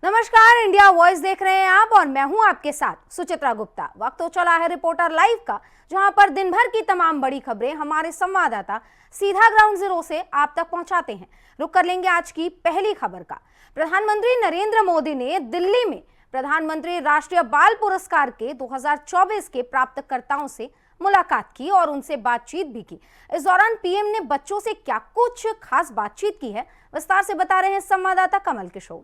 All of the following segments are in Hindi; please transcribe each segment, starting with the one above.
नमस्कार, इंडिया वॉइस देख रहे हैं आप और मैं हूं आपके साथ सुचित्रा गुप्ता। वक्त तो चला है रिपोर्टर लाइव का, जहां पर दिन भर की तमाम बड़ी खबरें हमारे संवाददाता सीधा ग्राउंड जीरो से आप तक पहुंचाते हैं। रुक कर लेंगे आज की पहली खबर का। प्रधानमंत्री नरेंद्र मोदी ने दिल्ली में प्रधानमंत्री राष्ट्रीय बाल पुरस्कार के 2024 के प्राप्तकर्ताओं से मुलाकात की और उनसे बातचीत भी की। इस दौरान पीएम ने बच्चों से क्या कुछ खास बातचीत की है, विस्तार से बता रहे हैं संवाददाता कमल किशोर।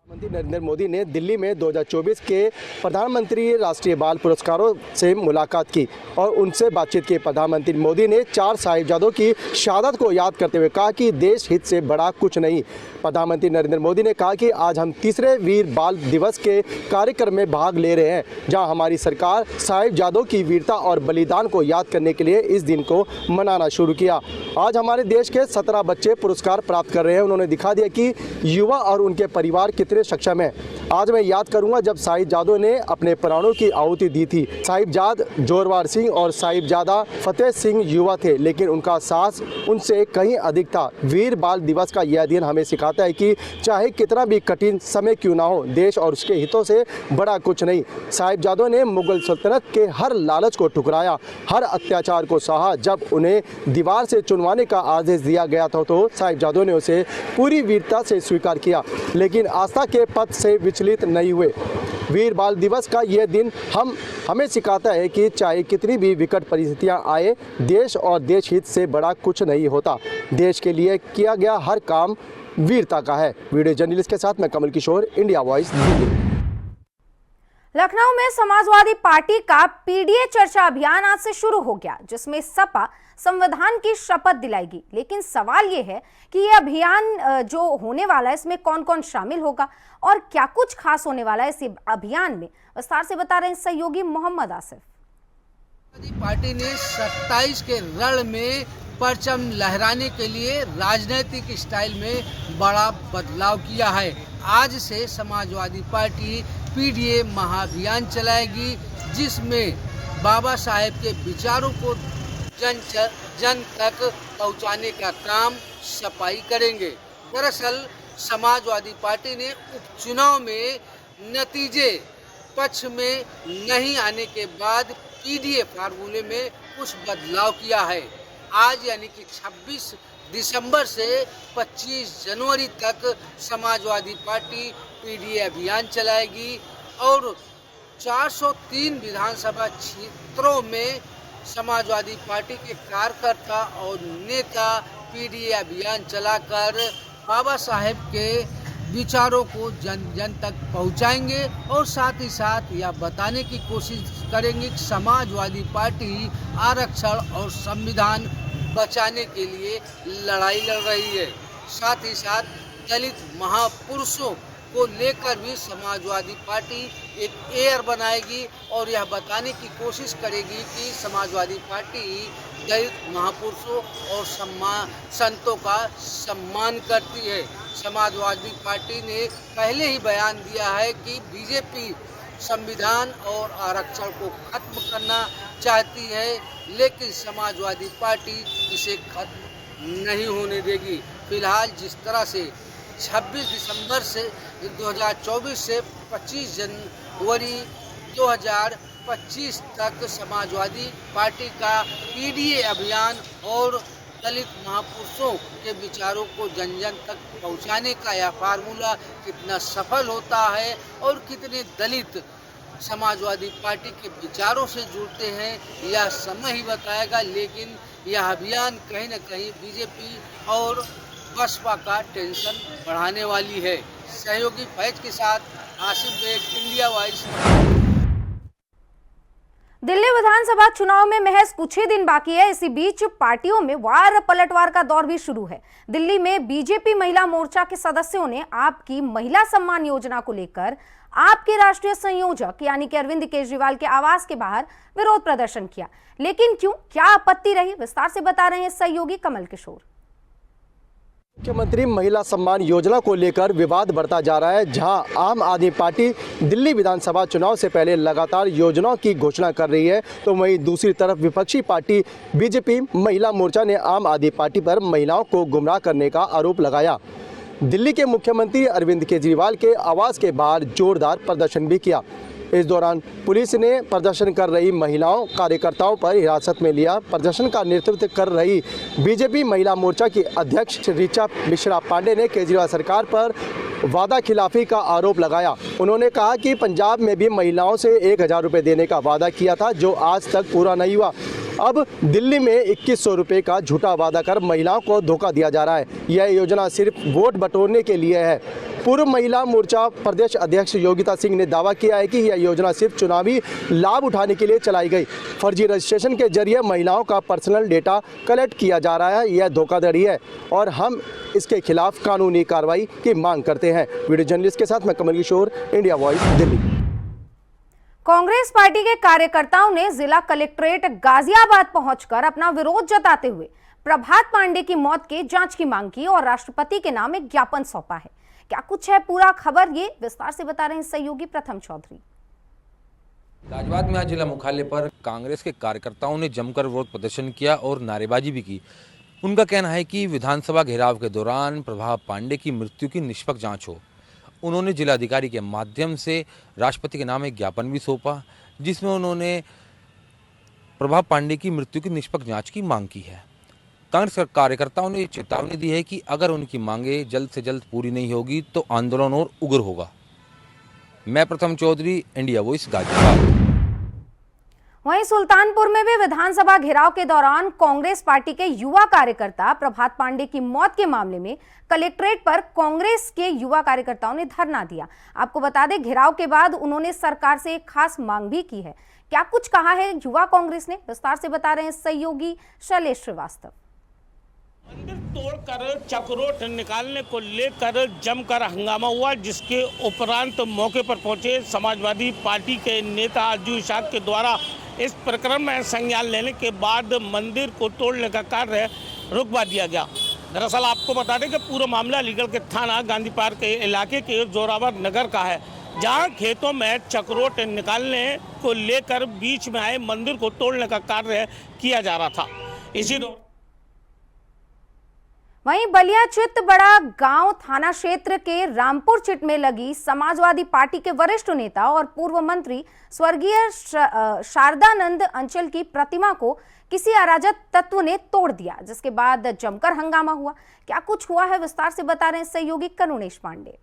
प्रधानमंत्री नरेंद्र मोदी ने दिल्ली में 2024 के प्रधानमंत्री राष्ट्रीय बाल पुरस्कारों से मुलाकात की और उनसे बातचीत की। प्रधानमंत्री मोदी ने 4 साहिबजादों की शहादत को याद करते हुए कहा कि देश हित से बड़ा कुछ नहीं। प्रधानमंत्री नरेंद्र मोदी ने कहा कि आज हम तीसरे वीर बाल दिवस के कार्यक्रम में भाग ले रहे हैं, जहां हमारी सरकार साहिबजादों की वीरता और बलिदान को याद करने के लिए इस दिन को मनाना शुरू किया। आज हमारे देश के 17 बच्चे पुरस्कार प्राप्त कर रहे हैं। उन्होंने दिखा दिया कि युवा और उनके परिवार कितने सक्षम है। आज मैं याद करूंगा जब साहिबजादों ने अपने प्राणों की आहुति दी थी। साहिबजाद जोरवार सिंह और साहिबजादा फतेह सिंह युवा थे, लेकिन उनका साहस उनसे कहीं अधिक था। वीर बाल दिवस का यह दिन हमें सिखाता है कि चाहे कितना भी कठिन समय क्यों ना हो, देश और उसके हितों से बड़ा कुछ नहीं। साहिबजादों ने मुगल सल्तनत के हर लालच को ठुकराया, हर अत्याचार को सहा। जब उन्हें दीवार से चुनवाने का आदेश दिया गया था तो साहिबजादों ने उसे पूरी वीरता से स्वीकार किया, लेकिन आस्था के पथ से विचलित नहीं हुए। वीर बाल दिवस का यह दिन हमें सिखाता है कि चाहे कितनी भी विकट परिस्थितियां आए, देश और देश हित से बड़ा कुछ नहीं होता। देश के लिए किया गया हर काम वीरता का है। वीडियो जर्नलिस्ट के साथ मैं कमल किशोर, इंडिया वॉइस दिल्ली। लखनऊ में समाजवादी पार्टी का पीडीए चर्चा अभियान आज से शुरू हो गया, जिसमें सपा संविधान की शपथ दिलाएगी। लेकिन सवाल यह है कि यह अभियान जो होने वाला है, इसमें कौन कौन शामिल होगा और क्या कुछ खास होने वाला है इस अभियान में, विस्तार से बता रहे हैं सहयोगी मोहम्मद आसिफ। पार्टी ने 27 के रण में परचम लहराने के लिए राजनीतिक स्टाइल में बड़ा बदलाव किया है। आज से समाजवादी पार्टी पीडीए महाअभियान चलाएगी, जिसमें बाबा साहेब के विचारों को जन तक पहुंचाने का काम सपाई करेंगे। दरअसल समाजवादी पार्टी ने उपचुनाव में नतीजे पक्ष में नहीं आने के बाद पीडीए फार्मूले में कुछ बदलाव किया है। आज यानी कि 26 दिसंबर से 25 जनवरी तक समाजवादी पार्टी पीडीए अभियान चलाएगी और 403 विधानसभा क्षेत्रों में समाजवादी पार्टी के कार्यकर्ता और नेता पीडीए अभियान चलाकर बाबा साहेब के विचारों को जन तक पहुंचाएंगे और साथ ही साथ यह बताने की कोशिश करेंगे कि समाजवादी पार्टी आरक्षण और संविधान बचाने के लिए लड़ाई लड़ रही है। साथ ही साथ दलित महापुरुषों को लेकर भी समाजवादी पार्टी एक एयर बनाएगी और यह बताने की कोशिश करेगी कि समाजवादी पार्टी दलित महापुरुषों और संतों का सम्मान करती है। समाजवादी पार्टी ने पहले ही बयान दिया है कि बीजेपी संविधान और आरक्षण को खत्म करना चाहती है, लेकिन समाजवादी पार्टी इसे खत्म नहीं होने देगी। फिलहाल जिस तरह से 26 दिसंबर से 2024 से 25 जनवरी 2025 तक समाजवादी पार्टी का पीडीए अभियान और दलित महापुरुषों के विचारों को जन तक पहुंचाने का यह फार्मूला कितना सफल होता है और कितने दलित समाजवादी पार्टी के विचारों से जुड़ते हैं, यह समय ही बताएगा। लेकिन यह अभियान कहीं न कहीं बीजेपी और बसपा का टेंशन बढ़ाने वाली है। सहयोगी फैज के साथ आसिफ बेग, इंडिया वॉइस। दिल्ली विधानसभा चुनाव में महज कुछ ही दिन बाकी है। इसी बीच पार्टियों में वार पलटवार का दौर भी शुरू है। दिल्ली में बीजेपी महिला मोर्चा के सदस्यों ने आपकी महिला सम्मान योजना को लेकर आपके राष्ट्रीय संयोजक यानी कि अरविंद केजरीवाल के आवास के बाहर विरोध प्रदर्शन किया। लेकिन क्यों, क्या आपत्ति रही, विस्तार से बता रहे हैं सहयोगी कमल किशोर। मुख्यमंत्री महिला सम्मान योजना को लेकर विवाद बढ़ता जा रहा है। जहां आम आदमी पार्टी दिल्ली विधानसभा चुनाव से पहले लगातार योजनाओं की घोषणा कर रही है, तो वहीं दूसरी तरफ विपक्षी पार्टी बीजेपी महिला मोर्चा ने आम आदमी पार्टी पर महिलाओं को गुमराह करने का आरोप लगाया। दिल्ली के मुख्यमंत्री अरविंद केजरीवाल के आवास के बाहर जोरदार प्रदर्शन भी किया। इस दौरान पुलिस ने प्रदर्शन कर रही महिलाओं कार्यकर्ताओं पर हिरासत में लिया। प्रदर्शन का नेतृत्व कर रही बीजेपी महिला मोर्चा की अध्यक्ष ऋचा मिश्रा पांडे ने केजरीवाल सरकार पर वादा खिलाफी का आरोप लगाया। उन्होंने कहा कि पंजाब में भी महिलाओं से 1000 रुपये देने का वादा किया था, जो आज तक पूरा नहीं हुआ। अब दिल्ली में 2100 रुपये का झूठा वादा कर महिलाओं को धोखा दिया जा रहा है। यह योजना सिर्फ वोट बटोरने के लिए है। पूर्व महिला मोर्चा प्रदेश अध्यक्ष योगिता सिंह ने दावा किया है कि यह योजना सिर्फ चुनावी लाभ उठाने के लिए चलाई गई। फर्जी रजिस्ट्रेशन के जरिए महिलाओं का पर्सनल डेटा कलेक्ट किया जा रहा है। यह धोखाधड़ी है और हम इसके खिलाफ कानूनी कार्रवाई की मांग करते हैं। वीडियो जर्नलिस्ट के साथ मैं Kamal Kishore, India Voice, Delhi. Congress party के कार्यकर्ताओं ने जिला कलेक्ट्रेट गाजियाबाद पहुंचकर अपना विरोध जताते हुए प्रभात पांडे की मौत के जांच की मांग की और राष्ट्रपति के नाम एक ज्ञापन सौंपा है। क्या कुछ है पूरा खबर, ये विस्तार से बता रहे हैं सहयोगी प्रथम चौधरी। गाजियाबाद में आज जिला मुख्यालय पर कांग्रेस के कार्यकर्ताओं ने जमकर विरोध प्रदर्शन किया और नारेबाजी भी की। उनका कहना है कि विधानसभा घेराव के दौरान प्रभात पांडे की मृत्यु की निष्पक्ष जांच हो। उन्होंने जिलाधिकारी के माध्यम से राष्ट्रपति के नाम एक ज्ञापन भी सौंपा, जिसमें उन्होंने प्रभात पांडे की मृत्यु की निष्पक्ष जांच की मांग की है। कांग्रेस कार्यकर्ताओं ने चेतावनी दी है कि अगर उनकी मांगे जल्द से जल्द पूरी नहीं होगी तो आंदोलन और उग्र होगा। मैं प्रथम चौधरी, इंडिया वॉइस, गाजियाबाद। वहीं सुल्तानपुर में भी विधानसभा घेराव के दौरान कांग्रेस पार्टी के युवा कार्यकर्ता प्रभात पांडे की मौत के मामले में कलेक्ट्रेट पर कांग्रेस के युवा कार्यकर्ताओं ने धरना दिया। आपको बता दें, घेराव के बाद उन्होंने सरकार से एक खास मांग भी की है। क्या कुछ कहा है युवा कांग्रेस ने, विस्तार से बता रहे हैं सहयोगी शैलेश श्रीवास्तव। मंदिर तोड़कर चक्रोट निकालने को लेकर जमकर हंगामा हुआ, जिसके उपरांत मौके पर पहुंचे समाजवादी पार्टी के नेता अज्जू इशाक के द्वारा इस प्रकरण में संज्ञान लेने के बाद मंदिर को तोड़ने का कार्य रुकवा दिया गया। दरअसल आपको बता दें कि पूरा मामला अलीगढ़ के थाना गांधी पार्क के इलाके के जोरावर नगर का है, जहां खेतों में चक्रोट निकालने को लेकर बीच में आए मंदिर को तोड़ने का कार्य किया जा रहा था। इसी दौरान वहीं बलिया चित्तबड़ा गांव थाना क्षेत्र के रामपुर चिट में लगी समाजवादी पार्टी के वरिष्ठ नेता और पूर्व मंत्री स्वर्गीय शारदानंद अंचल की प्रतिमा को किसी अराजक तत्व ने तोड़ दिया, जिसके बाद जमकर हंगामा हुआ। क्या कुछ हुआ है, विस्तार से बता रहे हैं सहयोगी करुणेश पांडे।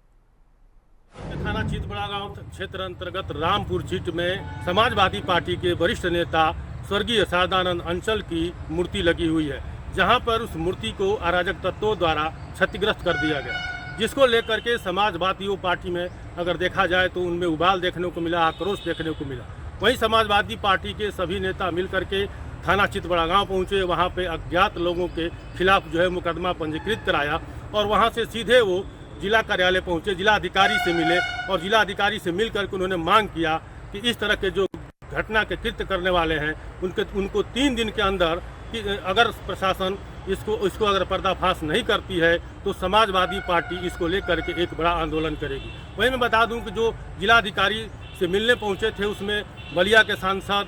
थाना चित्तबड़ा गांव क्षेत्र अंतर्गत रामपुर चिट में समाजवादी पार्टी के वरिष्ठ नेता स्वर्गीय शारदानंद अंचल की मूर्ति लगी हुई है, जहां पर उस मूर्ति को अराजक तत्वों द्वारा क्षतिग्रस्त कर दिया गया, जिसको लेकर के समाजवादी पार्टी में अगर देखा जाए तो उनमें उबाल देखने को मिला, आक्रोश देखने को मिला। वहीं समाजवादी पार्टी के सभी नेता मिलकर के थाना चित्तबड़ा गांव पहुंचे। वहां पे अज्ञात लोगों के खिलाफ जो है मुकदमा पंजीकृत कराया और वहां से सीधे वो जिला कार्यालय पहुंचे, जिला अधिकारी से मिले और जिला अधिकारी से मिल करके उन्होंने मांग किया कि इस तरह के जो घटना के कृत्य करने वाले हैं उनको 3 दिन के अंदर कि अगर प्रशासन इसको अगर पर्दाफाश नहीं करती है तो समाजवादी पार्टी इसको लेकर के एक बड़ा आंदोलन करेगी। वहीं मैं बता दूं कि जो जिलाधिकारी से मिलने पहुंचे थे उसमें बलिया के सांसद,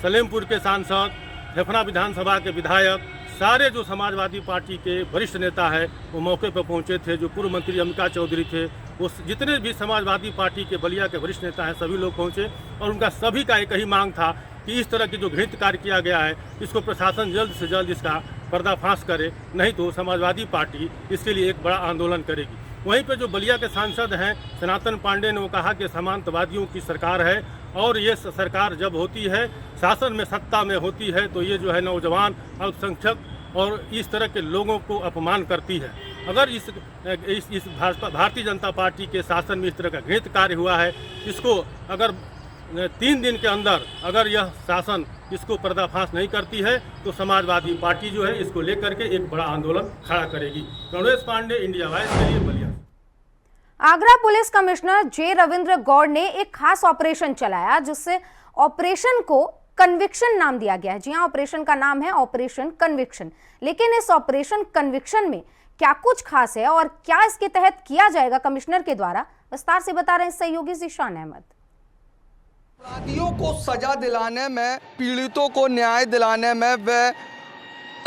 सलेमपुर के सांसद, फेफना विधानसभा के विधायक, सारे जो समाजवादी पार्टी के वरिष्ठ नेता है वो मौके पर पहुंचे थे। जो पूर्व मंत्री अमिका चौधरी थे, वो जितने भी समाजवादी पार्टी के बलिया के वरिष्ठ नेता हैं सभी लोग पहुंचे और उनका सभी का एक ही मांग था कि इस तरह की जो घृणित कार्य किया गया है इसको प्रशासन जल्द से जल्द इसका पर्दाफाश करे, नहीं तो समाजवादी पार्टी इसके लिए एक बड़ा आंदोलन करेगी। वहीं पर जो बलिया के सांसद हैं सनातन पांडे ने वो कहा कि सामंतवादियों की सरकार है और ये सरकार जब होती है शासन में सत्ता में होती है तो ये जो है नौजवान, अल्पसंख्यक और इस तरह के लोगों को अपमान करती है। अगर इस भारतीय जनता पार्टी के शासन में इस तरह का घृणित कार्य हुआ है, इसको अगर 3 दिन के अंदर अगर यह शासन इसको पर्दाफाश नहीं करती है तो समाजवादी पार्टी जो है इसको लेकर के एक बड़ा आंदोलन खड़ा करेगी। करुणेश पांडे, इंडिया वॉइस के लिए बलिया। आगरा पुलिस कमिश्नर जे रविंद्र गौड़ ने एक खास ऑपरेशन चलाया, जिससे ऑपरेशन को कन्विक्शन नाम दिया गया है। जी हां, ऑपरेशन का नाम है ऑपरेशन कन्विक्शन। लेकिन इस ऑपरेशन कन्विक्शन में क्या कुछ खास है और क्या इसके तहत किया जाएगा कमिश्नर के द्वारा, विस्तार से बता रहे हैं सहयोगी जिशान अहमद। अपराधियों को सजा दिलाने में, पीड़ितों को न्याय दिलाने में व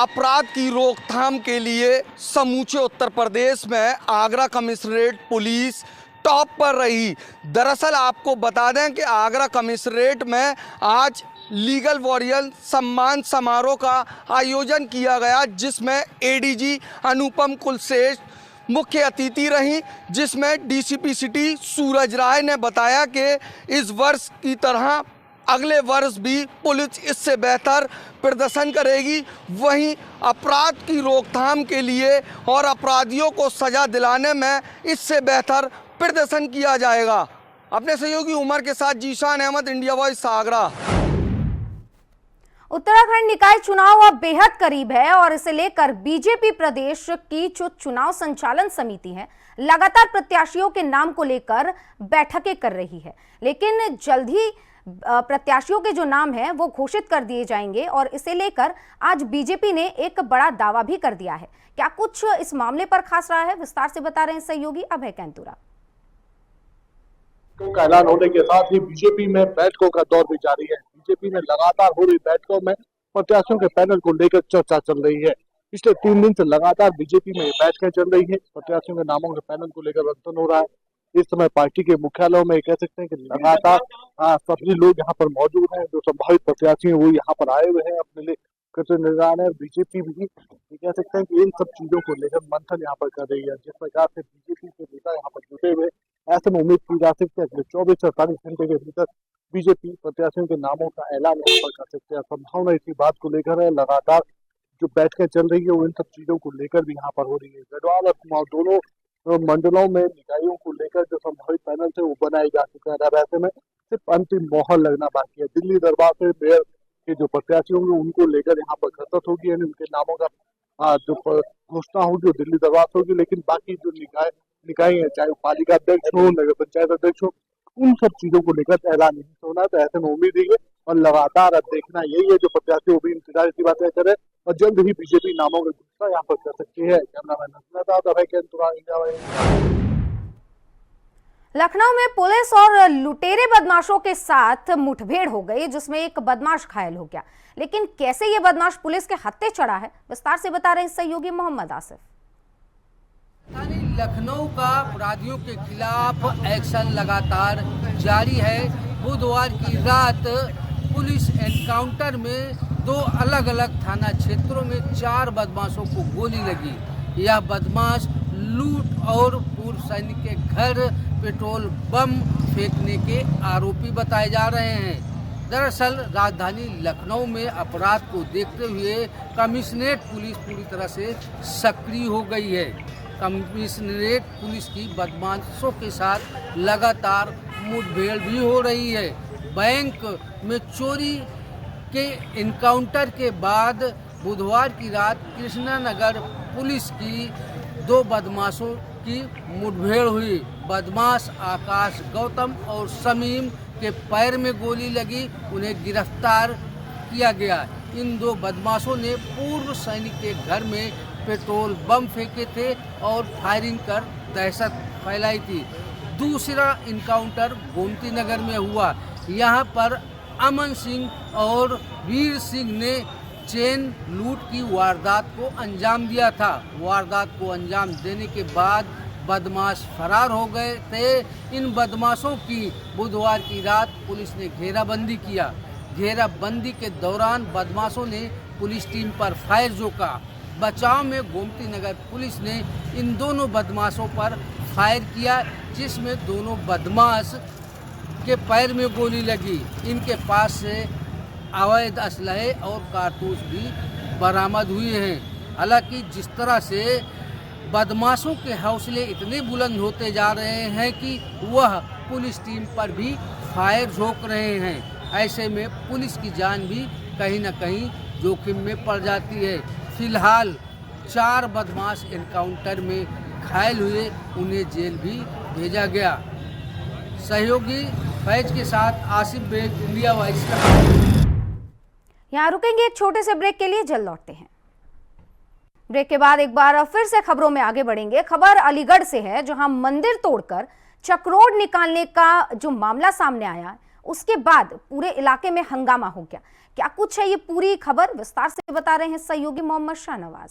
अपराध की रोकथाम के लिए समूचे उत्तर प्रदेश में आगरा कमिश्नरेट पुलिस टॉप पर रही। दरअसल आपको बता दें कि आगरा कमिश्नरेट में आज लीगल वॉरियर सम्मान समारोह का आयोजन किया गया, जिसमें एडीजी अनुपम कुलश्रेष्ठ मुख्य अतिथि रहीं, जिसमें डीसीपी सिटी सूरज राय ने बताया कि इस वर्ष की तरह अगले वर्ष भी पुलिस इससे बेहतर प्रदर्शन करेगी। वहीं अपराध की रोकथाम के लिए और अपराधियों को सजा दिलाने में इससे बेहतर प्रदर्शन किया जाएगा। अपने सहयोगी उमर के साथ जीशान अहमद, इंडिया वॉइस, आगरा। उत्तराखंड निकाय चुनाव अब बेहद करीब है और इसे लेकर बीजेपी प्रदेश की जो चुनाव संचालन समिति है लगातार प्रत्याशियों के नाम को लेकर बैठकें कर रही है, लेकिन जल्द ही प्रत्याशियों के जो नाम हैं वो घोषित कर दिए जाएंगे और इसे लेकर आज बीजेपी ने एक बड़ा दावा भी कर दिया है। क्या कुछ इस मामले पर खास रहा है, विस्तार से बता रहे हैं सहयोगी अभय कैंतुरा। का ऐलान होने के साथ ही बीजेपी में बैठकों का दौर भी जारी है। बीजेपी में लगातार हो रही बैठकों में प्रत्याशियों के पैनल को लेकर चर्चा चल रही है। पिछले 3 दिन से लगातार बीजेपी में बैठकें चल रही है। प्रत्याशियों के नामों के पैनल को लेकर मंथन हो रहा है। इस समय पार्टी के मुख्यालयों में कह सकते हैं कि लगातार सभी लोग यहाँ पर मौजूद हैं। जो संभावित प्रत्याशी हैं वो यहाँ पर आए हुए हैं अपने लिए निगरान है। बीजेपी भी कह सकते हैं कि इन सब चीजों को लेकर मंथन यहाँ पर कर रही है। जिस प्रकार से बीजेपी के नेता यहाँ पर जुटे हुए, ऐसे में उम्मीद की जा सकती है अगले 24 से 48 घंटे के भीतर बीजेपी प्रत्याशियों के नामों का ऐलान यहाँ पर कर सकते हैं। संभावना इसी बात को लेकर है। लगातार जो बैठकें चल रही है वो इन सब चीजों को लेकर भी यहाँ पर हो रही है। गढ़वाल और कुमाऊं दोनों मंडलों में निकायों को लेकर जो संभावित पैनल थे वो बनाए जा चुके हैं। अब ऐसे में सिर्फ अंतिम मोहर लगना बाकी है। दिल्ली दरबार से मेयर के जो प्रत्याशी होंगे उनको लेकर यहाँ पर कसरत होगी, यानी उनके नामों का जो घोषणा होगी वो दिल्ली दरबार से होगी। लेकिन बाकी जो निकाय है, चाहे पालिका अध्यक्ष हो, नगर पंचायत अध्यक्ष हो, उन सब चीजों को लेकर ऐलान नहीं होना। तो ऐसे में उम्मीद ही है और लगातार अब देखना यही है जो प्रत्याशी वो भी इंतजार की बातें करें और जल्द ही बीजेपी नामों की घोषणा यहाँ पर कर सकती है। कैमरामैन लखनऊ में पुलिस और लुटेरे बदमाशों के साथ मुठभेड़ हो गई, जिसमें एक बदमाश घायल हो गया। लेकिन कैसे ये बदमाश पुलिस के हत्थे चढ़ा है, विस्तार से बता रहे हैं सहयोगी मोहम्मद आसिफ। लखनऊ का अपराधियों के खिलाफ एक्शन लगातार जारी है। बुधवार की रात पुलिस एनकाउंटर में 2 अलग अलग थाना क्षेत्रों में 4 बदमाशों को गोली लगी। यह बदमाश लूट और पूर्व सैनिक के घर पेट्रोल बम फेंकने के आरोपी बताए जा रहे हैं। दरअसल राजधानी लखनऊ में अपराध को देखते हुए कमिश्नरेट पुलिस पूरी तरह से सक्रिय हो गई है। कमिश्नरेट पुलिस की बदमाशों के साथ लगातार मुठभेड़ भी हो रही है। बैंक में चोरी के इनकाउंटर के बाद बुधवार की रात कृष्णानगर पुलिस की 2 बदमाशों की मुठभेड़ हुई। बदमाश आकाश गौतम और शमीम के पैर में गोली लगी, उन्हें गिरफ्तार किया गया। इन 2 बदमाशों ने पूर्व सैनिक के घर में पेट्रोल बम फेंके थे और फायरिंग कर दहशत फैलाई थी। दूसरा इनकाउंटर गोमती नगर में हुआ। यहाँ पर अमन सिंह और वीर सिंह ने चेन लूट की वारदात को अंजाम दिया था। वारदात को अंजाम देने के बाद बदमाश फरार हो गए थे। इन बदमाशों की बुधवार की रात पुलिस ने घेराबंदी किया। घेराबंदी के दौरान बदमाशों ने पुलिस टीम पर फायर झोंका। बचाव में गोमती नगर पुलिस ने इन दोनों बदमाशों पर फायर किया, जिसमें दोनों बदमाश के पैर में गोली लगी। इनके पास से अवैध असलहे और कारतूस भी बरामद हुए हैं। हालांकि जिस तरह से बदमाशों के हौसले इतने बुलंद होते जा रहे हैं कि वह पुलिस टीम पर भी फायर झोंक रहे हैं, ऐसे में पुलिस की जान भी कहीं न कहीं जोखिम में पड़ जाती है। फिलहाल 4 बदमाश एनकाउंटर में घायल हुए, उन्हें जेल भी भेजा गया। सहयोगी फैज के साथ आसिफ बेग, इंडिया वॉइस। यहाँ रुकेंगे एक छोटे से ब्रेक के लिए, जल्द लौटते हैं। ब्रेक के बाद एक बार फिर से खबरों में आगे बढ़ेंगे। खबर अलीगढ़ से है, जहां मंदिर तोड़कर चक्रोड निकालने का जो मामला सामने आया है उसके बाद पूरे इलाके में हंगामा हो गया। क्या कुछ है ये पूरी खबर, विस्तार से बता रहे हैं सहयोगी मोहम्मद शाहनवाज।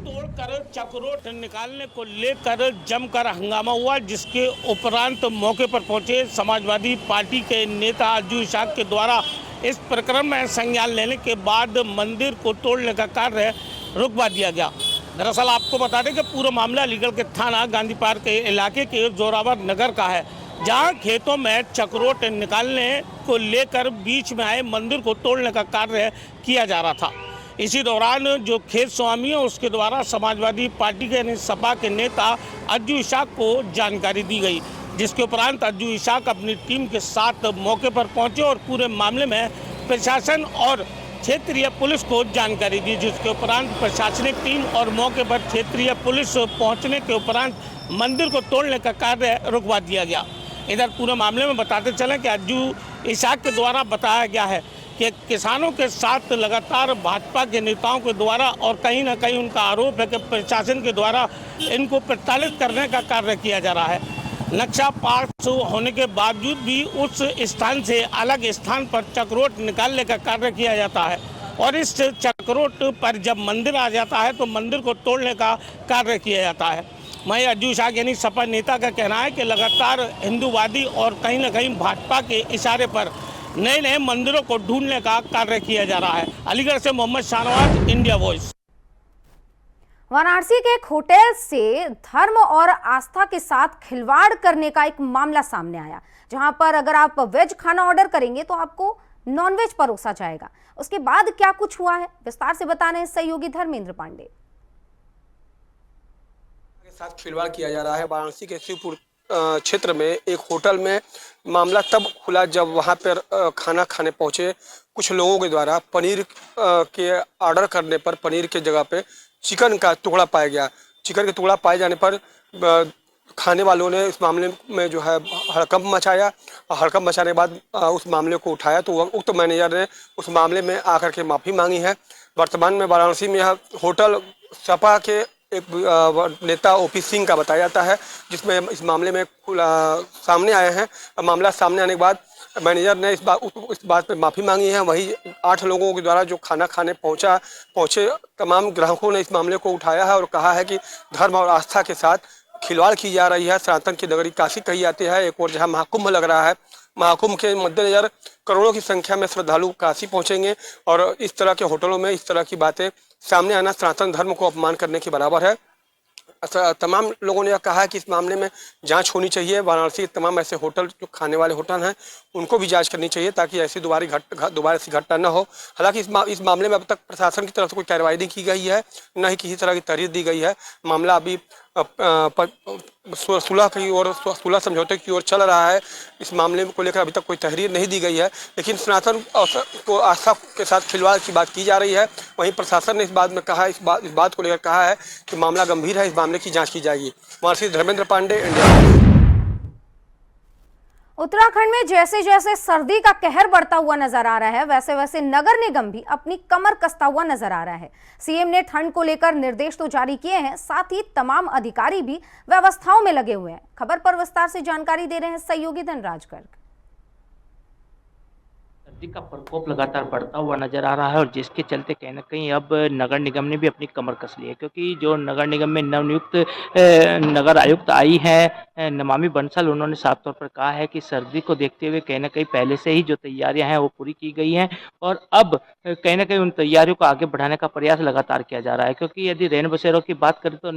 तोड़कर चक्रोट निकालने को लेकर जमकर हंगामा हुआ, जिसके उपरांत मौके पर पहुंचे समाजवादी पार्टी के नेता अज्जू इसाक के द्वारा इस प्रकरण में संज्ञान लेने के बाद मंदिर को तोड़ने का कार्य रुकवा दिया गया। दरअसल आपको बता दें कि पूरा मामला अलीगढ़ के थाना गांधी पार्क के इलाके के जोरावर नगर का है, जहां खेतों में चक्रोट निकालने को लेकर बीच में आए मंदिर को तोड़ने का कार्य किया जा रहा था। इसी दौरान जो खेत स्वामी है उसके द्वारा समाजवादी पार्टी के यानी सपा के नेता अज्जू इसाक को जानकारी दी गई, जिसके उपरांत अज्जू इसाक अपनी टीम के साथ मौके पर पहुंचे और पूरे मामले में प्रशासन और क्षेत्रीय पुलिस को जानकारी दी, जिसके उपरांत प्रशासनिक टीम और मौके पर क्षेत्रीय पुलिस पहुंचने के उपरांत मंदिर को तोड़ने का कार्य रुकवा दिया गया। इधर पूरे मामले में बताते चलें कि अज्जू इसाक के द्वारा बताया गया है कि किसानों के साथ लगातार भाजपा के नेताओं के द्वारा और कहीं ना कहीं उनका आरोप है कि प्रशासन के द्वारा इनको प्रताड़ित करने का कार्य किया जा रहा है। नक्शा पास होने के बावजूद भी उस स्थान से अलग स्थान पर चक्रोट निकालने का कार्य किया जाता है और इस चक्रोट पर जब मंदिर आ जाता है तो मंदिर को तोड़ने का कार्य किया जाता है। वहीं अज्जू इसाक यानी सपा नेता का कहना है कि लगातार हिंदूवादी और कहीं ना कहीं भाजपा के इशारे पर नए नए मंदिरों को ढूंढने का कार्य किया जा रहा है। अलीगढ़ से मोहम्मद शाहनवाज, इंडिया वॉइस। वाराणसी के एक होटल से धर्म और आस्था के साथ खिलवाड़ करने का एक मामला सामने आया, जहां पर अगर आप वेज खाना ऑर्डर करेंगे तो आपको नॉनवेज परोसा जाएगा। उसके बाद क्या कुछ हुआ है, विस्तार से बताने हैं सहयोगी धर्मेंद्र पांडे। के साथ खिलवाड़ किया जा रहा है। वाराणसी के शिवपुर क्षेत्र में एक होटल में मामला तब खुला जब वहां पर खाना खाने पहुंचे कुछ लोगों के द्वारा पनीर के ऑर्डर करने पर पनीर के जगह पे चिकन का टुकड़ा पाया गया। चिकन के टुकड़ा पाए जाने पर खाने वालों ने इस मामले में जो है हड़कंप मचाया और हड़कंप मचाने के बाद उस मामले को उठाया तो उक्त मैनेजर ने उस मामले में आकर के माफ़ी मांगी है। वर्तमान में वाराणसी में यह होटल सपा के एक नेता ओपी सिंह का बताया जाता है, जिसमें इस मामले में सामने आए हैं। मामला सामने आने के बाद मैनेजर ने इस बात पे माफ़ी मांगी है। वही 8 लोगों के द्वारा जो खाना खाने पहुंचे तमाम ग्राहकों ने इस मामले को उठाया है और कहा है कि धर्म और आस्था के साथ खिलवाड़ की जा रही है। सनातन की नगरी काशी कही जाती है। एक और जहां महाकुंभ लग रहा है, महाकुंभ के मद्देनजर करोड़ों की संख्या में श्रद्धालु काशी पहुंचेंगे और इस तरह के होटलों में इस तरह की बातें सामने आना सनातन धर्म को अपमान करने के बराबर है। तमाम लोगों ने यह कहा है कि इस मामले में जांच होनी चाहिए। वाराणसी के तमाम ऐसे होटल जो खाने वाले होटल हैं उनको भी जांच करनी चाहिए ताकि ऐसी दोबारा ऐसी घटना न हो। हालांकि इस मामले में अब तक प्रशासन की तरफ से कोई कार्रवाई नहीं की गई है, न ही किसी तरह की तहरीर दी गई है। मामला अभी सुलह समझौते की ओर चल रहा है। इस मामले को लेकर अभी तक कोई तहरीर नहीं दी गई है, लेकिन सनातन को आस्था के साथ खिलवाड़ की बात की जा रही है। वहीं प्रशासन ने इस बात को लेकर कहा है कि मामला गंभीर है, इस मामले की जांच की जाएगी। वाराणसी से धर्मेंद्र पांडे, इंडिया। उत्तराखंड में जैसे जैसे सर्दी का कहर बढ़ता हुआ नजर आ रहा है, वैसे वैसे नगर निगम भी अपनी कमर कसता हुआ नजर आ रहा है। सीएम ने ठंड को लेकर निर्देश तो जारी किए हैं, साथ ही तमाम अधिकारी भी व्यवस्थाओं में लगे हुए हैं। खबर पर विस्तार से जानकारी दे रहे हैं सहयोगी धनराज गर्ग। सर्दी का प्रकोप लगातार बढ़ता हुआ नजर आ रहा है और जिसके चलते कहीं ना कहीं अब नगर निगम ने भी अपनी कमर कस ली है, क्योंकि जो नगर निगम में नवनियुक्त नगर आयुक्त आई है नमामि बंसल, उन्होंने साफ तौर पर कहा है कि सर्दी को देखते हुए कहीं ना कहीं पहले से ही जो तैयारियां हैं वो पूरी की गई हैं और अब कहीं ना कहीं उन तैयारियों को आगे बढ़ाने का प्रयास लगातार किया जा रहा है। क्योंकि यदि रैन बसेरों की बात करें तो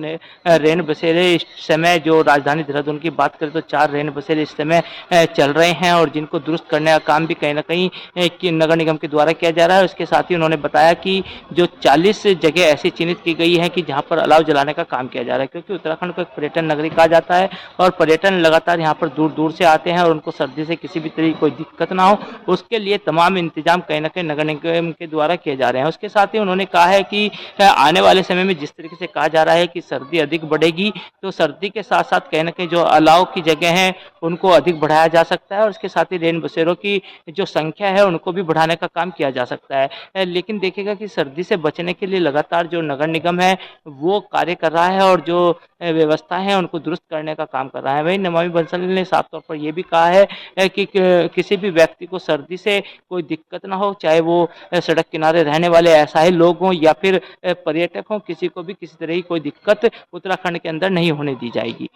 रैन बसेरे इस समय जो राजधानी देहरादून की बात करें तो 4 रैन बसेरे इस समय चल रहे हैं और जिनको दुरुस्त करने का काम भी कहीं ना कहीं कि नगर निगम के द्वारा किया जा रहा है। उसके साथ ही उन्होंने बताया कि जो 40 जगह ऐसी चिन्हित की गई है कि जहां पर अलाव जलाने का काम किया जा रहा है, क्योंकि उत्तराखंड को एक पर्यटन नगरी कहा जाता है और पर्यटन लगातार यहां पर दूर दूर से आते हैं और उनको सर्दी से किसी भी तरह की कोई दिक्कत ना हो, उसके लिए तमाम इंतजाम कहीं ना कहीं नगर निगम के द्वारा किए जा रहे हैं। उसके साथ ही उन्होंने कहा है कि आने वाले समय में जिस तरीके से कहा जा रहा है कि सर्दी अधिक बढ़ेगी तो सर्दी के साथ साथ कहीं ना कहीं जो अलाव की जगह हैं उनको अधिक बढ़ाया जा सकता है और उसके साथ ही रैन बसेरों की जो संख्या है उनको भी बढ़ाने का काम किया जा सकता है। लेकिन देखिएगा कि सर्दी से बचने के लिए लगातार जो नगर निगम है वो कार्य कर रहा है और जो व्यवस्था है उनको दुरुस्त करने का काम कर रहा है। वहीं नमामि बंसल ने साफ तौर पर ये भी कहा है कि किसी भी व्यक्ति को सर्दी से कोई दिक्कत ना हो, चाहे वो सड़क किनारे रहने वाले असहाय लोग हों या फिर पर्यटक हों, किसी को भी किसी तरह की कोई दिक्कत उत्तराखंड के अंदर नहीं होने दी जाएगी।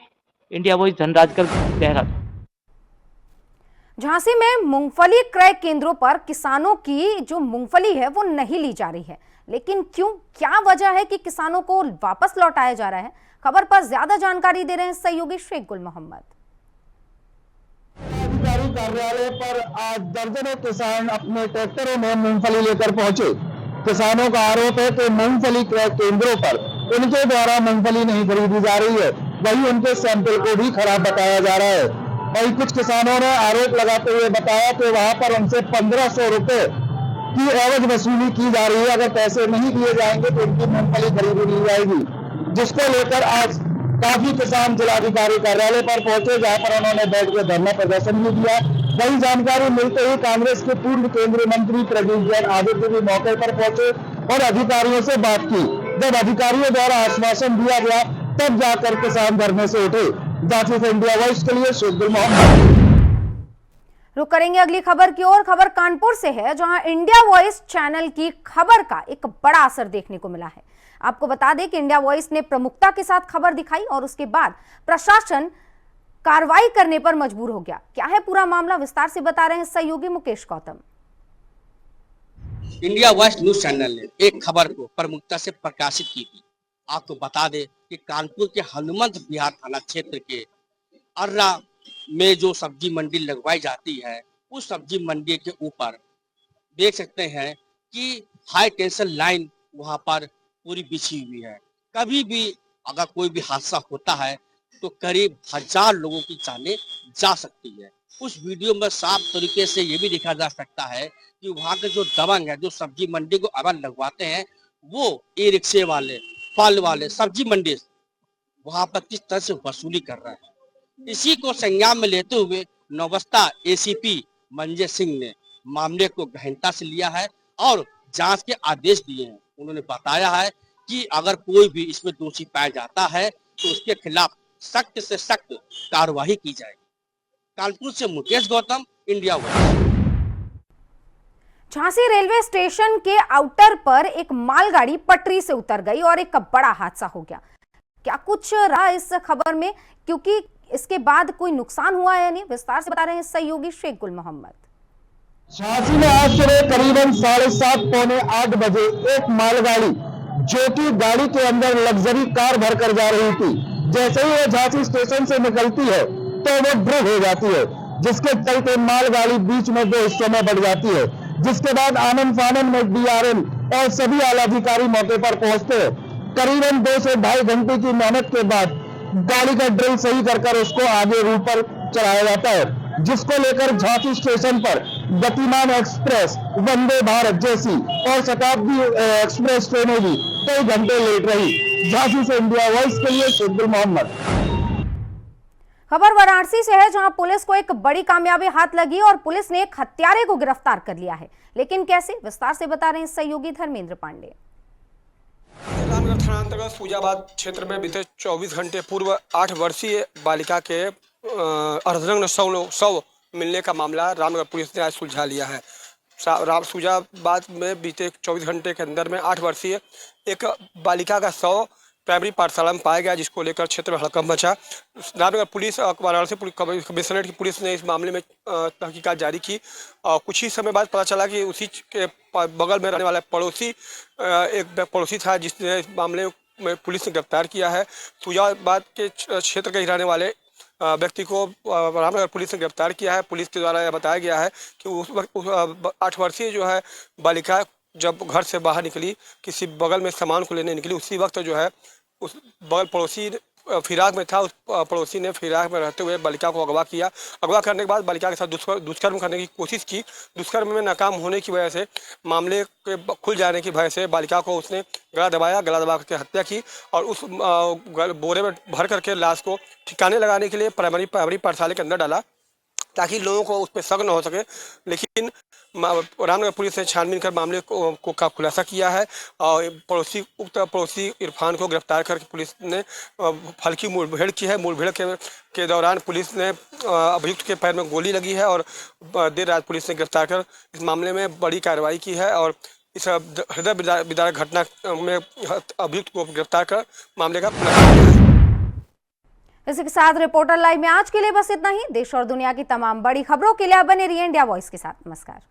India Voice Dhanraj Garg, Dehradun. झांसी में मूंगफली क्रय केंद्रों पर किसानों की जो मूंगफली है वो नहीं ली जा रही है, लेकिन क्यों, क्या वजह है कि किसानों को वापस लौटाया जा रहा है? खबर पर ज्यादा जानकारी दे रहे हैं सहयोगी शेख गुल मोहम्मद। अधिकारी कार्यालय पर आज दर्जनों किसान अपने ट्रैक्टरों में मूंगफली लेकर पहुंचे। किसानों का आरोप है कि मूंगफली क्रय केंद्रों पर उनके द्वारा मूंगफली नहीं खरीदी जा रही है, वहीं उनके सैंपल को भी खराब बताया जा रहा है। वहीं कुछ किसानों ने आरोप लगाते हुए बताया कि वहां पर उनसे 1500 रुपए की एवज वसूली की जा रही है, अगर पैसे नहीं दिए जाएंगे तो उनकी मूंगफली खरीदी ली जाएगी, जिसको लेकर आज काफी किसान जिलाधिकारी कार्यालय पर पहुंचे, जहां पर उन्होंने बैठ के धरना प्रदर्शन भी दिया। वही जानकारी मिलते ही कांग्रेस के पूर्व केंद्रीय मंत्री प्रदीप जैन आदित्य भी मौके पर पहुंचे और अधिकारियों से बात की। जब अधिकारियों द्वारा आश्वासन दिया गया तब जाकर किसान धरने से उठे। झांसी से इंडिया वॉइस के लिए शेख गुल मोहम्मद। रुक करेंगे अगली खबर की ओर। खबर कानपुर से है, जहां इंडिया वॉइस चैनल की खबर का एक बड़ा असर देखने को मिला है। आपको बता दें कि इंडिया वॉइस ने प्रमुखता के साथ खबर दिखाई और उसके बाद प्रशासन कार्रवाई करने पर मजबूर हो गया। क्या है पूरा मामला, विस्तार से बता रहे हैं सहयोगी Mukesh Gautam. India voice news channel ने एक खबर को प्रमुखता से प्रकाशित की थी। आपको बता दें कि कानपुर के हनुमंत विहार थाना क्षेत्र के अर्रा में जो सब्जी मंडी लगवाई जाती है, उस सब्जी मंडी के ऊपर देख सकते हैं कि हाई टेंशन लाइन वहां पर पूरी बिछी हुई है। कभी भी अगर कोई भी हादसा होता है तो करीब 1000 लोगों की जानें जा सकती है। उस वीडियो में साफ तरीके से ये भी देखा जा सकता है कि वहाँ के जो दबंग है, जो सब्जी मंडी को अगर लगवाते हैं, वो ई रिक्शे वाले, फल वाले, सब्जी मंडी वहाँ पर किस तरह से वसूली कर रहे हैं। इसी को संज्ञान में लेते हुए नौबस्ता एसीपी मंजय सिंह ने मामले को गहनता से लिया है और जांच के आदेश दिए हैं। उन्होंने बताया है कि अगर कोई भी इसमें दोषी पाया जाता है तो उसके खिलाफ सख्त से सख्त कार्रवाई की जाएगी। कानपुर से Mukesh Gautam, India voice. Jhansi railway station के आउटर पर एक मालगाड़ी पटरी से उतर गई और एक बड़ा हादसा हो गया। क्या कुछ रहा इस खबर में, क्योंकि इसके बाद कोई नुकसान हुआ है या नहीं, विस्तार से बता रहे हैं सहयोगी शेख गुल मोहम्मद। झांसी में आज सुबह करीबन 7:30 पौने 8 बजे एक मालगाड़ी जो कि गाड़ी के अंदर लग्जरी कार भरकर जा रही थी, जैसे ही वो झांसी स्टेशन से निकलती है तो वो ड्रिप हो जाती है, जिसके चलते मालगाड़ी बीच में 2 हिस्सों में बढ़ जाती है। जिसके बाद आनन फानन में डीआरएम और सभी आला अधिकारी मौके पर पहुंचते हैं। करीबन 2 से 2.5 घंटे की मेहनत के बाद गाड़ी का ड्रिल सही कर उसको आगे रूट पर चलाया जाता है, जिसको लेकर झांसी स्टेशन पर गतिमान एक्सप्रेस, वंदे भारत जैसी और शताब्दी एक्सप्रेस ट्रेनें भी कई घंटे लेट रही। झांसी से इंडिया वॉइस के लिए शेख गुल मोहम्मद। खबर वाराणसी से है, जहां पुलिस को एक बड़ी कामयाबी हाथ लगी और पुलिस ने एक हत्यारे को गिरफ्तार कर लिया है। लेकिन कैसे, विस्तार से बता रहे हैं सहयोगी धर्मेंद्र पांडे। रामगढ़ थाना अंतर्गत फूजाबाद क्षेत्र में बीते 24 घंटे पूर्व 8 वर्षीय बालिका के अर्धनग्न शव मिलने का मामला रामगढ़ पुलिस ने आज सुलझा लिया है। फूजाबाद में बीते 24 घंटे के अंदर में 8 वर्षीय एक बालिका का शव प्राइमरी पाठशाला में पाया गया, जिसको लेकर क्षेत्र में हड़कंप मचा। रामनगर पुलिस वाराणसी कमिश्नरेट की पुलिस ने इस मामले में तहकीकात जारी की। कुछ ही समय बाद पता चला कि उसी के बगल में रहने वाला एक पड़ोसी था, जिसने इस मामले में पुलिस ने गिरफ्तार किया है। फूजाबाद के क्षेत्र के रहने वाले व्यक्ति को रामनगर पुलिस ने गिरफ्तार किया है। पुलिस के द्वारा यह बताया गया है कि उस वक्त 8 वर्षीय जो है बालिका जब घर से बाहर निकली, किसी बगल में सामान को लेने निकली, उसी वक्त जो है उस बगल पड़ोसी फिराक में था। उस पड़ोसी ने फिराक में रहते हुए बालिका को अगवा किया। अगवा करने के बाद बालिका के साथ दुष्कर्म करने की कोशिश की। दुष्कर्म में नाकाम होने की वजह से, मामले के खुल जाने की वजह से बालिका को उसने गला दबा करके हत्या की और उस बोरे में भर करके लाश को ठिकाने लगाने के लिए प्राइमरी पाठशाला के अंदर डाला, ताकि लोगों को उस पर शक न हो सके। लेकिन रामनगर पुलिस ने छानबीन कर मामले को का खुलासा किया है और उक्त पड़ोसी इरफान को गिरफ्तार करके पुलिस ने हल्की मुठभेड़ की है। मुठभेड़ के दौरान पुलिस ने अभियुक्त के पैर में गोली लगी है और देर रात पुलिस ने गिरफ्तार कर इस मामले में बड़ी कार्रवाई की है और इस हृदय विदारक घटना में अभियुक्त को गिरफ्तार कर मामले का खुलासा किया है। इसी के साथ रिपोर्टर लाइव में आज के लिए बस इतना ही। देश और दुनिया की तमाम बड़ी खबरों के लिए आप बने रहिए इंडिया वॉइस के साथ। नमस्कार।